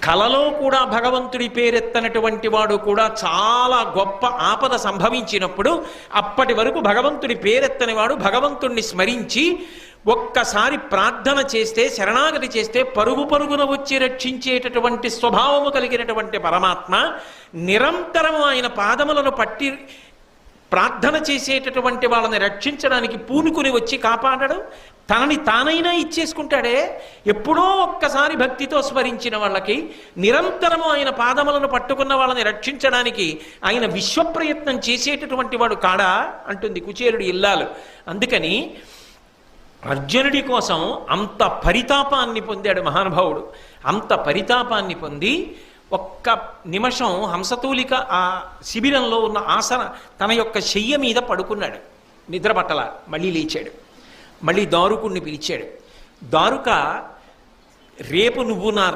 కలలో కూడా భగవంతుడి పేరెత్తనటువంటి వాడు కూడా చాలా గొప్ప ఆపద సంభవించినప్పుడు అప్పటి వరకు భగవంతుడి పేరెత్తని వాడు భగవంతుణ్ణి స్మరించి ఒక్కసారి ప్రార్థన చేస్తే, శరణాగతి చేస్తే పరుగు పరుగున వచ్చి రక్షించేటటువంటి స్వభావము కలిగినటువంటి పరమాత్మ నిరంతరము ఆయన పాదములను పట్టి ప్రార్థన చేసేటటువంటి వాళ్ళని రక్షించడానికి పూనుకుని వచ్చి కాపాడడం, తనని తానైనా ఇచ్చేసుకుంటాడే. ఎప్పుడో ఒక్కసారి భక్తితో స్మరించిన వాళ్ళకి నిరంతరము ఆయన పాదములను పట్టుకున్న వాళ్ళని రక్షించడానికి ఆయన విశ్వప్రయత్నం చేసేటటువంటి వాడు కాడా అంటుంది కుచేలుడి ఇల్లాలు. అందుకని అర్జునుడి కోసం అంత పరితాపాన్ని పొందాడు మహానుభావుడు. అంత పరితాపాన్ని పొంది ఒక్క నిమిషం హంసతూలిక ఆ శిబిరంలో ఉన్న ఆసన తన యొక్క శయ్య మీద పడుకున్నాడు. నిద్రపట్టల. మళ్ళీ లేచాడు. మళ్ళీ దారుకుణ్ణి పిలిచాడు. దారుక, రేపు నువ్వు నా